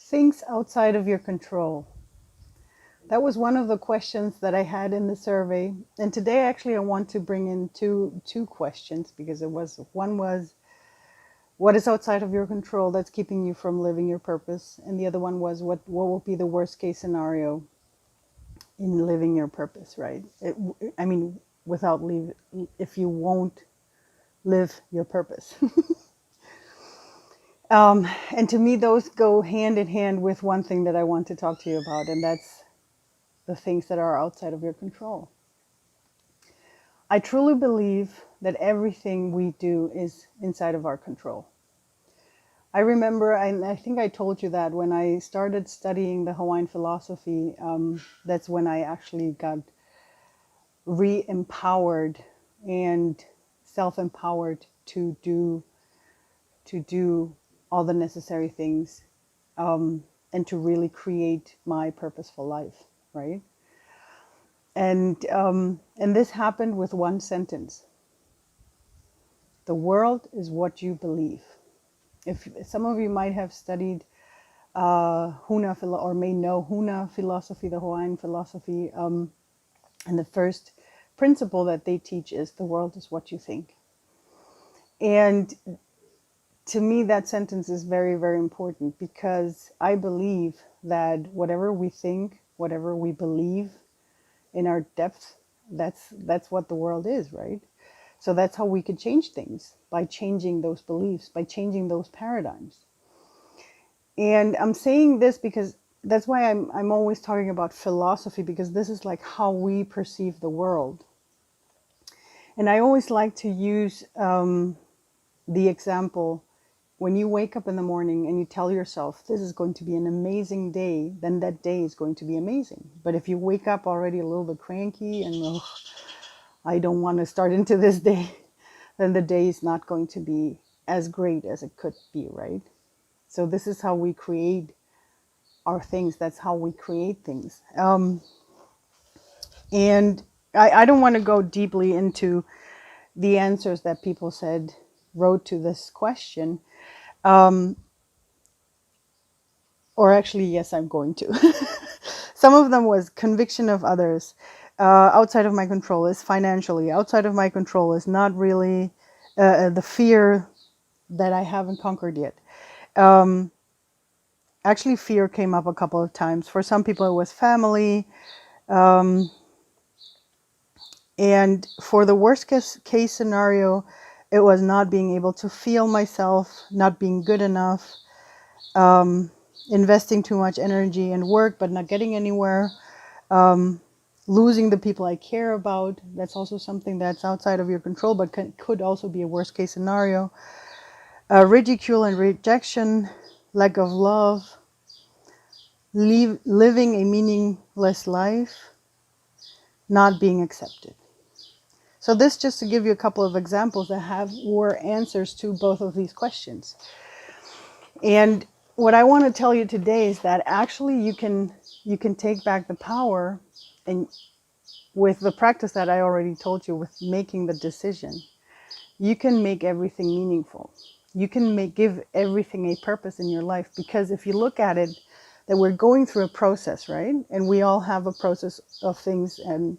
Things outside of your control. That was one of the questions that I had in the survey. And today, actually, I want to bring in two questions, because one was, what is outside of your control that's keeping you from living your purpose? And the other one was, what will be the worst case scenario in living your purpose, right? Without leave, if you won't live your purpose. And to me, those go hand in hand with one thing that I want to talk to you about, and that's the things that are outside of your control. I truly believe that everything we do is inside of our control. I remember, and I think I told you that when I started studying the Hawaiian philosophy, that's when I actually got re-empowered and self-empowered to do all the necessary things, and to really create my purposeful life, right? And this happened with one sentence: the world is what you believe. If some of you might have studied Huna, or may know Huna philosophy, the Hawaiian philosophy, and the first principle that they teach is the world is what you think. And to me, that sentence is very, very important, because I believe that whatever we think, whatever we believe in our depth, that's what the world is, right? So that's how we could change things, by changing those beliefs, by changing those paradigms. And I'm saying this because that's why I'm always talking about philosophy, because this is like how we perceive the world. And I always like to use the example: when you wake up in the morning and you tell yourself this is going to be an amazing day, then that day is going to be amazing. But if you wake up already a little bit cranky and I don't want to start into this day, then the day is not going to be as great as it could be, right? So this is how we create our things. That's how we create things. And I don't want to go deeply into the answers that people wrote to this question. Or actually, yes, I'm going to. Some of them was conviction of others. Outside of my control is financially. Outside of my control is not really the fear that I haven't conquered yet. Actually, fear came up a couple of times. For some people, it was family. And for the worst case scenario, it was not being able to feel myself, not being good enough, investing too much energy and work but not getting anywhere, losing the people I care about. That's also something that's outside of your control, but could also be a worst case scenario. Ridicule and rejection, lack of love, living a meaningless life, not being accepted. So this just to give you a couple of examples that were answers to both of these questions. And what I want to tell you today is that actually you can take back the power, and with the practice that I already told you, with making the decision, you can make everything meaningful. You can give everything a purpose in your life, because if you look at it, that we're going through a process, right? And we all have a process of things, and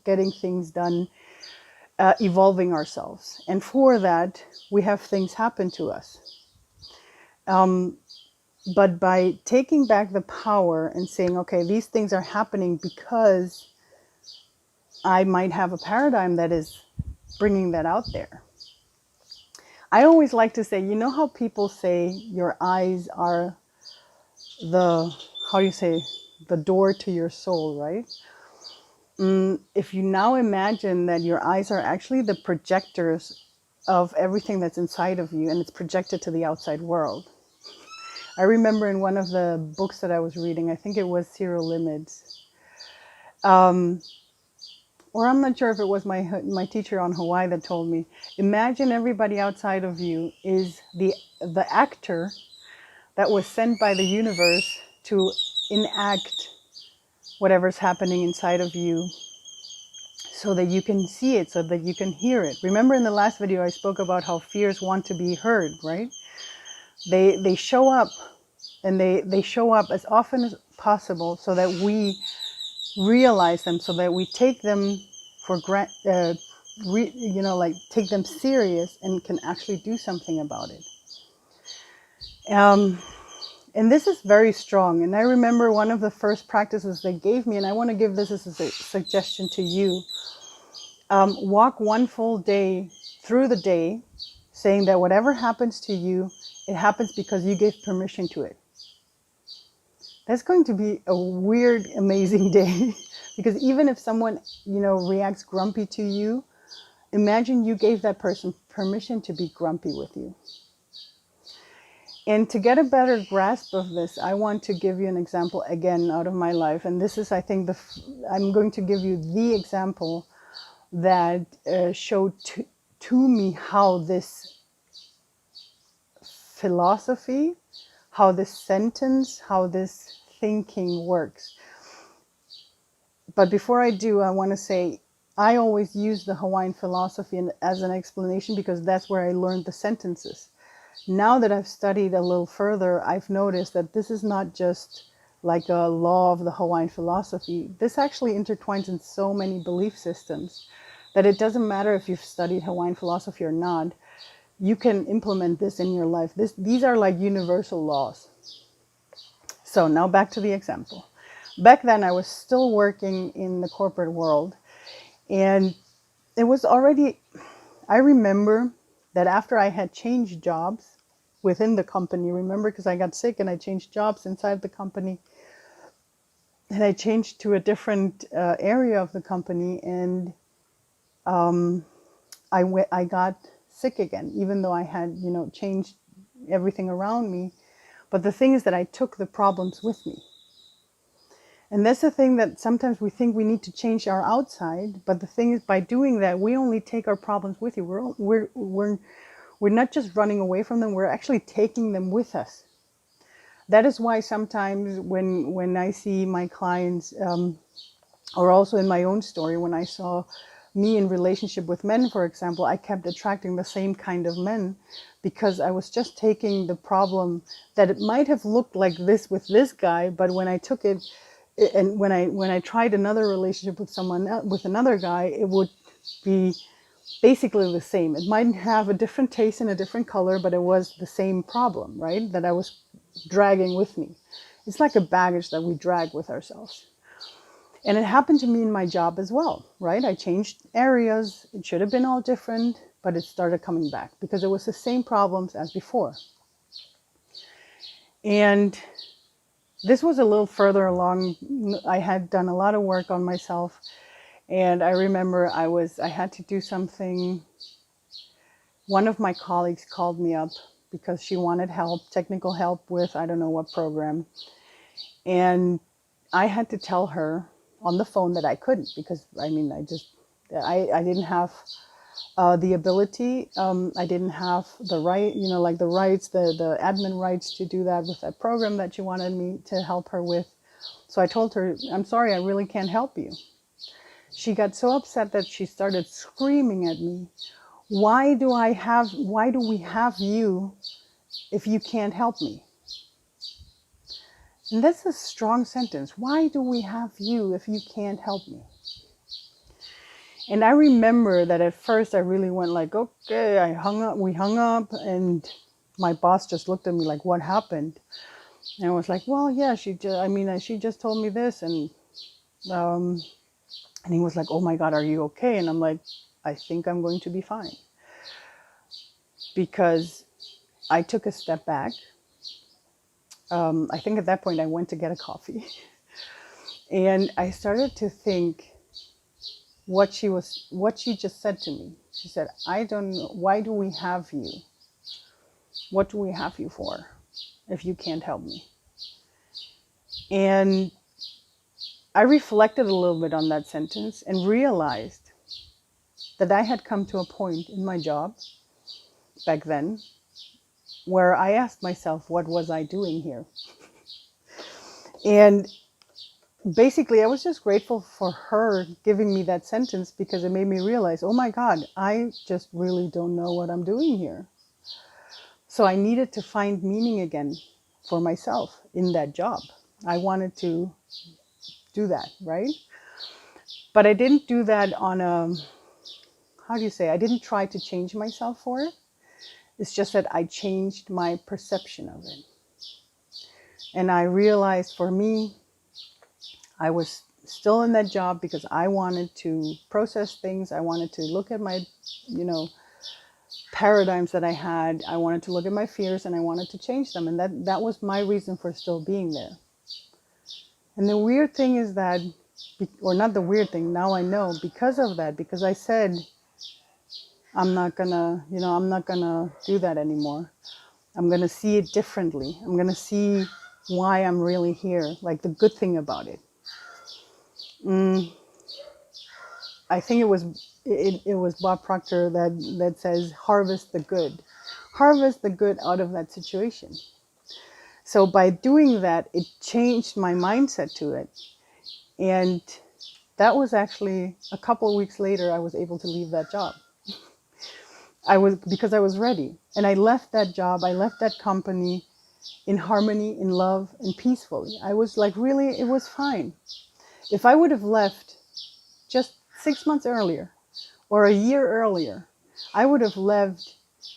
getting things done, evolving ourselves. And for that, we have things happen to us. But by taking back the power and saying, okay, these things are happening because I might have a paradigm that is bringing that out there. I always like to say, how people say your eyes are the door to your soul, right? If you now imagine that your eyes are actually the projectors of everything that's inside of you, and it's projected to the outside world. I remember in one of the books that I was reading, I think it was Zero Limits, or I'm not sure if it was my teacher on Hawaii that told me, imagine everybody outside of you is the actor that was sent by the universe to enact whatever's happening inside of you, so that you can see it, so that you can hear it. Remember in the last video I spoke about how fears want to be heard, right? They show up and they show up as often as possible so that we realize them, so that we take them for granted, like take them serious and can actually do something about it. And this is very strong. And I remember one of the first practices they gave me, and I want to give this as a suggestion to you. Walk one full day through the day, saying that whatever happens to you, it happens because you gave permission to it. That's going to be a weird, amazing day. Because even if someone, reacts grumpy to you, imagine you gave that person permission to be grumpy with you. And to get a better grasp of this, I want to give you an example again out of my life. And this is, I think, I'm going to give you the example that showed to me how this philosophy, how this sentence, how this thinking works. But before I do, I want to say, I always use the Hawaiian philosophy as an explanation because that's where I learned the sentences. Now that I've studied a little further, I've noticed that this is not just like a law of the Hawaiian philosophy. This actually intertwines in so many belief systems that it doesn't matter if you've studied Hawaiian philosophy or not. You can implement this in your life. These are like universal laws. So now back to the example. Back then, I was still working in the corporate world, and it was already, I remember that after I had changed jobs within the company, remember, because I got sick and I changed jobs inside the company, and I changed to a different area of the company, and I got sick again, even though I had, changed everything around me. But the thing is that I took the problems with me. And that's the thing, that sometimes we think we need to change our outside, but the thing is, by doing that, we only take our problems with you. We're not just running away from them, we're actually taking them with us. That is why sometimes when I see my clients, or also in my own story, when I saw me in relationship with men, for example, I kept attracting the same kind of men because I was just taking the problem that it might have looked like this with this guy, but when I took it, and when I tried another relationship with with another guy, it would be basically the same. It might have a different taste and a different color, but it was the same problem, right? That I was dragging with me. It's like a baggage that we drag with ourselves. And it happened to me in my job as well, right? I changed areas. It should have been all different, but it started coming back because it was the same problems as before. And this was a little further along. I had done a lot of work on myself, and I remember I had to do something. One of my colleagues called me up because she wanted help, technical help with I don't know what program. And I had to tell her on the phone that I couldn't, because I didn't have the ability. I didn't have the right, the rights, the admin rights to do that with that program that she wanted me to help her with. So I told her, I'm sorry, I really can't help you. She got so upset that she started screaming at me. Why do we have you if you can't help me? And that's a strong sentence. Why do we have you if you can't help me? And I remember that at first I really went like, okay, we hung up, and my boss just looked at me like, what happened? And I was like, well, yeah, she just told me this. And he was like, oh my God, are you okay? And I'm like, I think I'm going to be fine. Because I took a step back. I think at that point I went to get a coffee. And I started to think what she just said to me. She said, I don't know, why do we have you? What do we have you for if you can't help me? And I reflected a little bit on that sentence and realized that I had come to a point in my job back then where I asked myself, what was I doing here? And basically, I was just grateful for her giving me that sentence, because it made me realize, oh my God, I just really don't know what I'm doing here. So I needed to find meaning again. for myself in that job. I wanted to do that, right? But I didn't do that on a, how do you say, I didn't try to change myself for it. It's just that I changed my perception of it. And I realized for me, I was still in that job because I wanted to process things. I wanted to look at my, paradigms that I had. I wanted to look at my fears and I wanted to change them. And that was my reason for still being there. And the weird thing is that, or not the weird thing, now I know because of that, because I said, I'm not gonna do that anymore. I'm gonna see it differently. I'm gonna see why I'm really here, like the good thing about it. I think it was Bob Proctor that says, harvest the good. Harvest the good out of that situation. So by doing that, it changed my mindset to it. And that was actually a couple of weeks later, I was able to leave that job. Because I was ready. And I left that job, I left that company in harmony, in love, and peacefully. I was like, really, it was fine. If I would have left just 6 months earlier or a year earlier, I would have left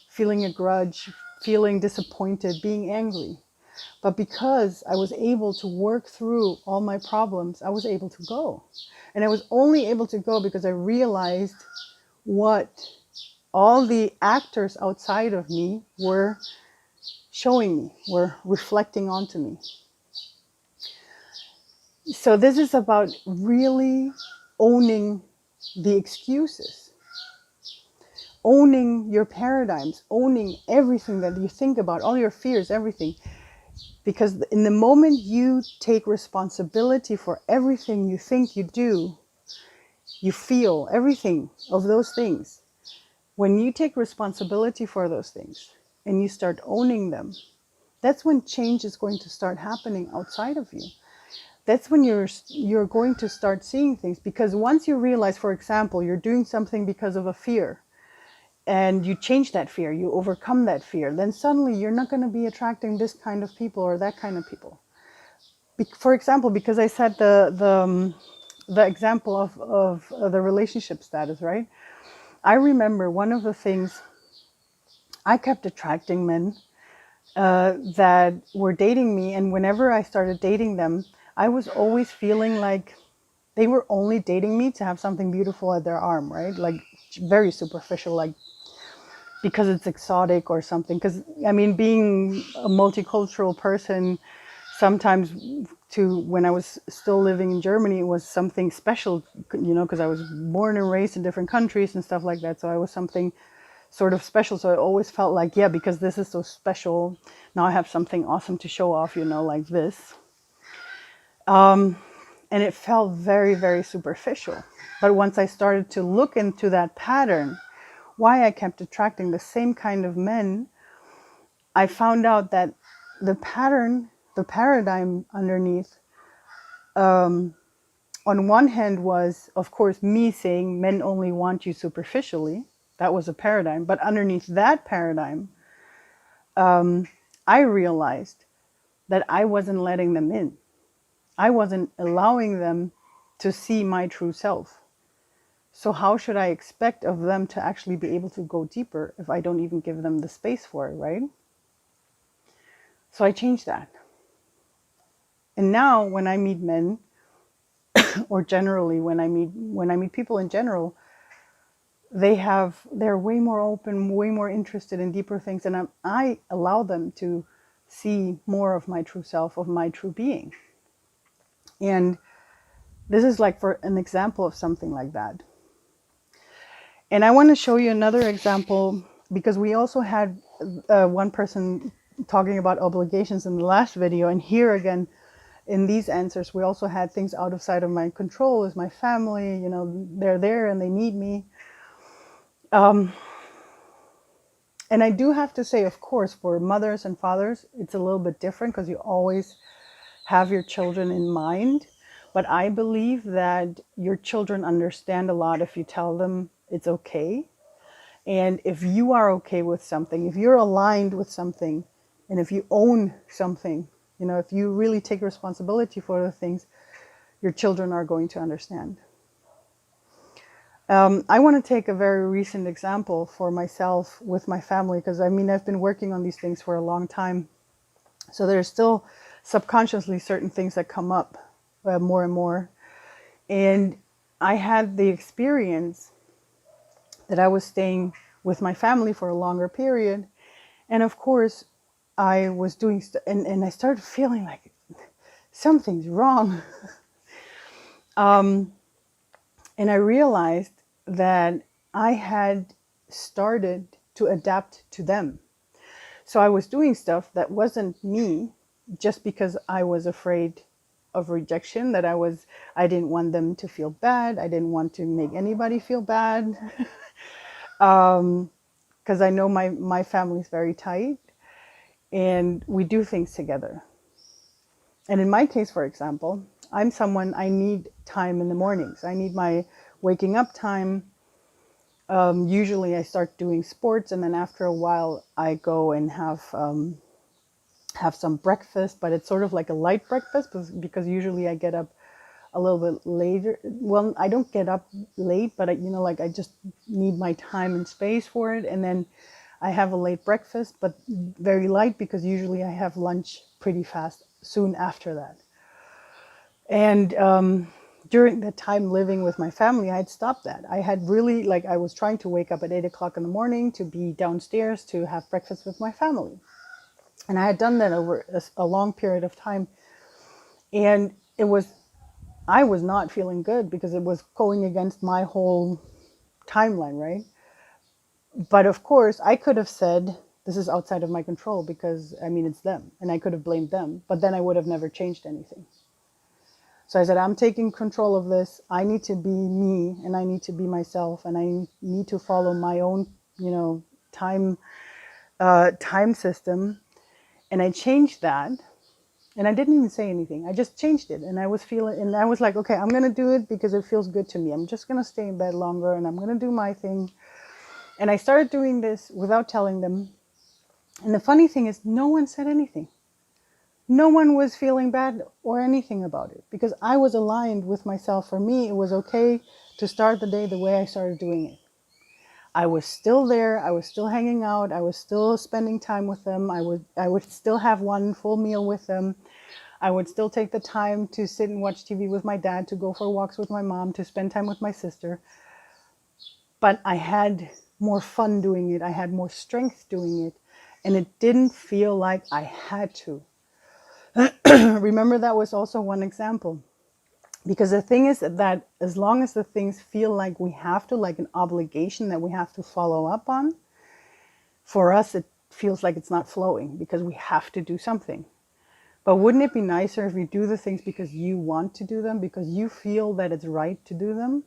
feeling a grudge, feeling disappointed, being angry. But because I was able to work through all my problems, I was able to go. And I was only able to go because I realized what all the actors outside of me were showing me, were reflecting onto me. So this is about really owning the excuses, owning your paradigms, owning everything that you think about, all your fears, everything. Because in the moment you take responsibility for everything you think you do, you feel everything of those things. When you take responsibility for those things and you start owning them, that's when change is going to start happening outside of you. That's when you're going to start seeing things. Because once you realize, for example, you're doing something because of a fear, and you change that fear, you overcome that fear, then suddenly you're not going to be attracting this kind of people or that kind of people. For example, because I said the example of the relationship status, right? I remember one of the things, I kept attracting men that were dating me, and whenever I started dating them, I was always feeling like they were only dating me to have something beautiful at their arm, right? Like very superficial, like because it's exotic or something. Because I mean, being a multicultural person, sometimes when I was still living in Germany, it was something special, because I was born and raised in different countries and stuff like that. So I was something sort of special. So I always felt like, yeah, because this is so special, now I have something awesome to show off, like this. And it felt very, very superficial. But once I started to look into that pattern, why I kept attracting the same kind of men, I found out that the paradigm underneath, on one hand was, of course, me saying men only want you superficially. That was a paradigm. But underneath that paradigm, I realized that I wasn't letting them in. I wasn't allowing them to see my true self. So how should I expect of them to actually be able to go deeper if I don't even give them the space for it, right? So I changed that. And now when I meet men, or generally when I meet people in general, they're way more open, way more interested in deeper things, and I allow them to see more of my true self, of my true being. And this is like for an example of something like that. And I want to show you another example, because we also had one person talking about obligations in the last video, and here again in these answers we also had things outside of my control, is my family, they're there and they need me. And I do have to say, of course, for mothers and fathers, it's a little bit different because you always have your children in mind. But I believe that your children understand a lot if you tell them it's okay. And if you are okay with something, if you're aligned with something, And if you own something, you know, if you really take responsibility for the things, your children are going to understand. I want to take a very recent example for myself with my family, because I mean, I've been working on these things for a long time. So there's still subconsciously certain things that come up more and more. And I had the experience that I was staying with my family for a longer period. And of course, I was doing, and I started feeling like something's wrong. And I realized that I had started to adapt to them. So I was doing stuff that wasn't me just because I was afraid of rejection, that I didn't want them to feel bad. I didn't want to make anybody feel bad. Because I know my family is very tight and we do things together. And in my case, for example, I'm someone, I need time in the mornings. I need my waking up time. Usually I start doing sports, and then after a while I go and have some breakfast, but it's sort of like a light breakfast because usually I get up a little bit later. Well, I don't get up late, but I just need my time and space for it. And then I have a late breakfast, but very light, because usually I have lunch pretty fast soon after that. And during the time living with my family, I had stopped that. I had really, I was trying to wake up at 8 o'clock in the morning to be downstairs to have breakfast with my family. And I had done that over a long period of time. And I was not feeling good because it was going against my whole timeline, right? But of course, I could have said, this is outside of my control because, I mean, it's them. And I could have blamed them, but then I would have never changed anything. So I said, I'm taking control of this. I need to be me, and I need to be myself, and I need to follow my own, time system. And I changed that. And I didn't even say anything. I just changed it. And I was like, okay, I'm going to do it because it feels good to me. I'm just going to stay in bed longer and I'm going to do my thing. And I started doing this without telling them. And the funny thing is, no one said anything. No one was feeling bad or anything about it because I was aligned with myself. For me, it was okay to start the day the way I started doing it. I was still there. I was still hanging out. I was still spending time with them. I would still have one full meal with them. I would still take the time to sit and watch TV with my dad, to go for walks with my mom, to spend time with my sister. But I had more fun doing it. I had more strength doing it. And it didn't feel like I had to. Remember, that was also one example. Because the thing is that as long as the things feel like we have to, like an obligation that we have to follow up on, for us it feels like it's not flowing because we have to do something. But wouldn't it be nicer if you do the things because you want to do them, because you feel that it's right to do them?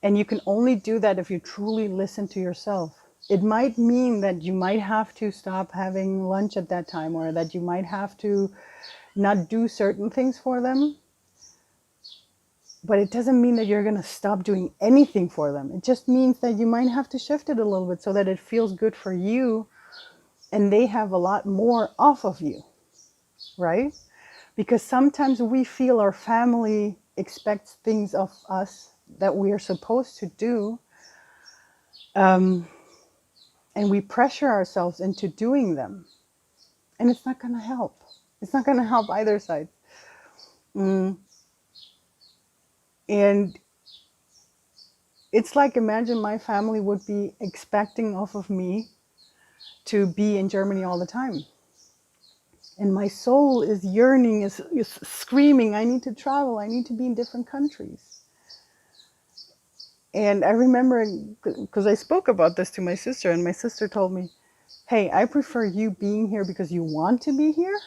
And you can only do that if you truly listen to yourself. It might mean that you might have to stop having lunch at that time, or that you might have to not do certain things for them. But it doesn't mean that you're going to stop doing anything for them. It just means that you might have to shift it a little bit so that it feels good for you and they have a lot more off of you, right? Because sometimes we feel our family expects things of us that we are supposed to do. And we pressure ourselves into doing them. And it's not going to help. It's not going to help either side. And it's like, imagine my family would be expecting off of me to be in Germany all the time. And my soul is yearning, is screaming, I need to travel. I need to be in different countries. And I remember, because I spoke about this to my sister, and my sister told me, hey, I prefer you being here because you want to be here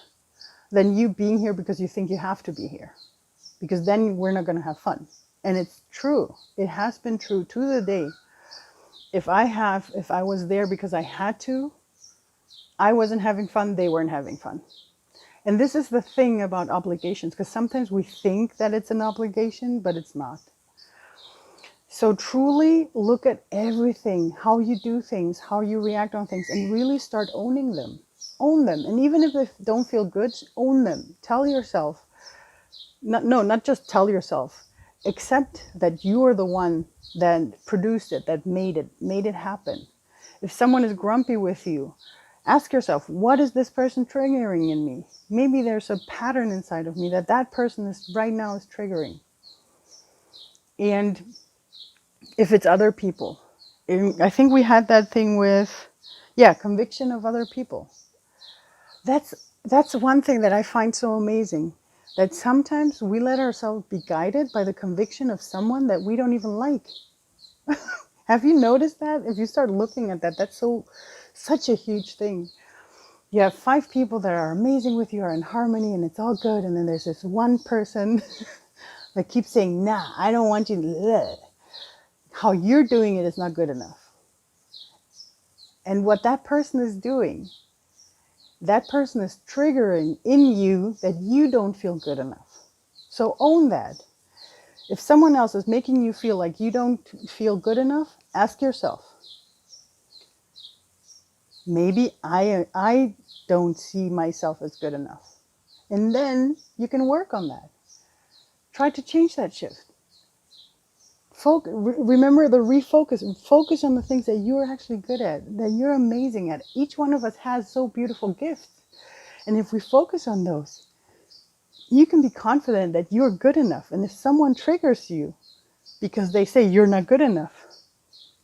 than you being here because you think you have to be here. Because then we're not going to have fun. And it's true. It has been true to the day. If I was there because I had to, I wasn't having fun, they weren't having fun. And this is the thing about obligations, because sometimes we think that it's an obligation, but it's not. So truly look at everything, how you do things, how you react on things, and really start owning them. own them. And even if they don't feel good, own them. Tell yourself, not just tell yourself, accept that you are the one that produced it, that made it happen. If someone is grumpy with you, ask yourself, what is this person triggering in me? Maybe there's a pattern inside of me that person is right now is triggering. And if it's other people, I think we had that thing with, conviction of other people. That's one thing that I find so amazing, that sometimes we let ourselves be guided by the conviction of someone that we don't even like. Have you noticed that? If you start looking at that, that's such a huge thing. You have 5 people that are amazing with you, are in harmony, and it's all good. And then there's this one person that keeps saying, nah, I don't want you to, how you're doing it is not good enough. And what that person is doing, that person is triggering in you that you don't feel good enough. So own that. If someone else is making you feel like you don't feel good enough, ask yourself, maybe I don't see myself as good enough. And then you can work on that. Try to change that shift. Remember the refocus. Focus on the things that you're actually good at, that you're amazing at. Each one of us has so beautiful gifts. And if we focus on those, you can be confident that you're good enough. And if someone triggers you because they say you're not good enough,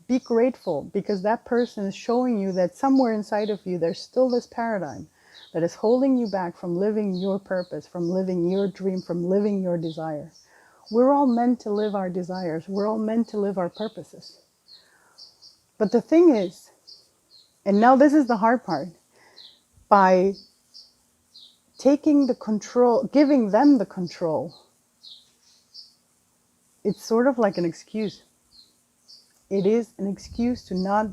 be grateful, because that person is showing you that somewhere inside of you, there's still this paradigm that is holding you back from living your purpose, from living your dream, from living your desire. We're all meant to live our desires. We're all meant to live our purposes. But the thing is, and now this is the hard part, by taking the control, giving them the control, it's sort of like an excuse. It is an excuse to not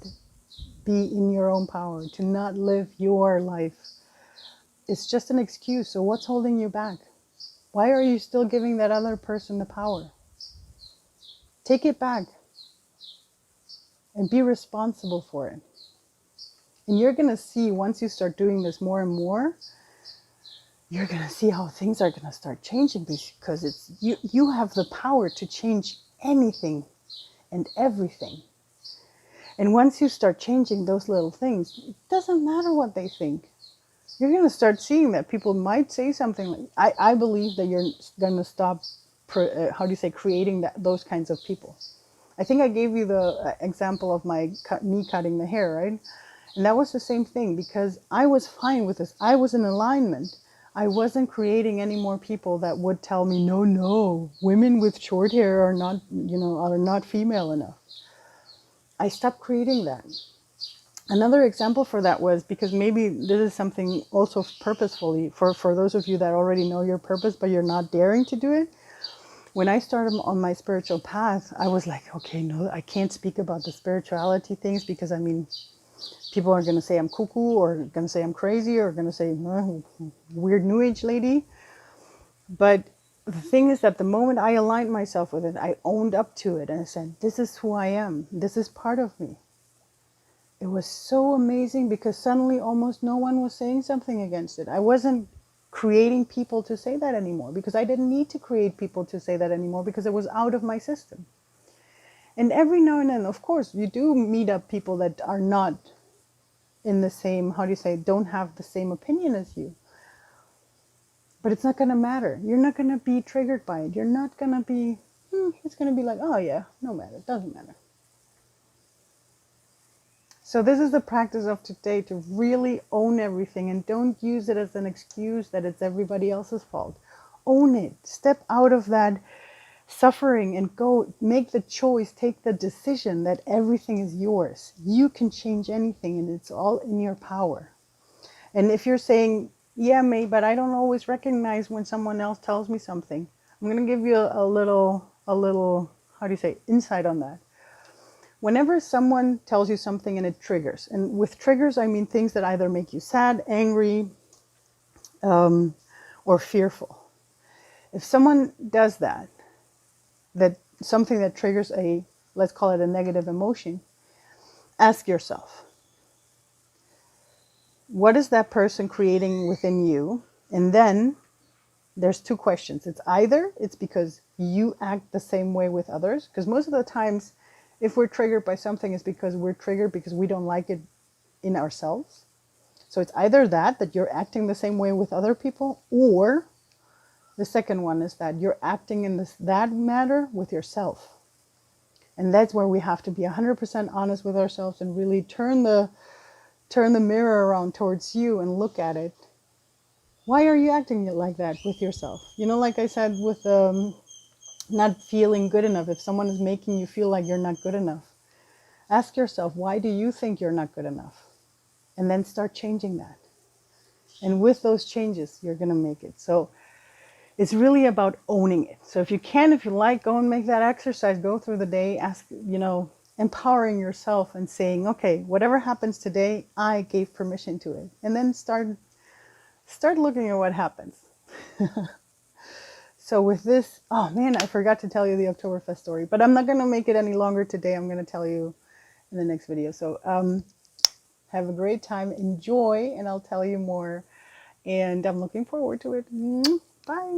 be in your own power, to not live your life. It's just an excuse. So what's holding you back? Why are you still giving that other person the power? Take it back and be responsible for it. And you're going to see, once you start doing this more and more, you're going to see how things are going to start changing, because it's you have the power to change anything and everything. And once you start changing those little things, it doesn't matter what they think. You're going to start seeing that people might say something like, I believe that you're going to stop, creating those kinds of people. I think I gave you the example of me cutting the hair, right? And that was the same thing, because I was fine with this. I was in alignment. I wasn't creating any more people that would tell me, no, women with short hair are not female enough. I stopped creating that. Another example for that was, because maybe this is something also purposefully for those of you that already know your purpose, but you're not daring to do it. When I started on my spiritual path, I was like, okay, no, I can't speak about the spirituality things, because people are going to say I'm cuckoo, or going to say I'm crazy, or going to say weird new age lady. But the thing is that the moment I aligned myself with it, I owned up to it, and I said, this is who I am. This is part of me. It was so amazing, because suddenly almost no one was saying something against it. I wasn't creating people to say that anymore, because I didn't need to create people to say that anymore, because it was out of my system. And every now and then, of course, you do meet up people that are not in the same, don't have the same opinion as you. But it's not going to matter. You're not going to be triggered by it. You're not going to be, it's going to be like, oh yeah, no matter, it doesn't matter. So this is the practice of today, to really own everything, and don't use it as an excuse that it's everybody else's fault. Own it. Step out of that suffering and go make the choice, take the decision that everything is yours. You can change anything, and it's all in your power. And if you're saying, yeah, May, but I don't always recognize when someone else tells me something, I'm going to give you a little, insight on that. Whenever someone tells you something and it triggers, and with triggers, I mean things that either make you sad, angry, or fearful. If someone does that something that triggers let's call it a negative emotion, ask yourself, what is that person creating within you? And then there's two questions. It's either it's because you act the same way with others, because most of the times if we're triggered by something, it's because we're triggered because we don't like it in ourselves. So it's either that you're acting the same way with other people, or the second one is that you're acting in that matter with yourself. And that's where we have to be 100% honest with ourselves and really turn the mirror around towards you and look at it. Why are you acting like that with yourself? You know, like I said, with not feeling good enough. If someone is making you feel like you're not good enough, ask yourself, why do you think you're not good enough? And then start changing that. And with those changes, you're going to make it. So it's really about owning it. So if you can, if you like, go and make that exercise, go through the day, ask, empowering yourself and saying, okay, whatever happens today, I gave permission to it. And then start looking at what happens. So with this, oh man, I forgot to tell you the Oktoberfest story, but I'm not going to make it any longer today. I'm going to tell you in the next video. So have a great time, enjoy, and I'll tell you more. And I'm looking forward to it. Bye.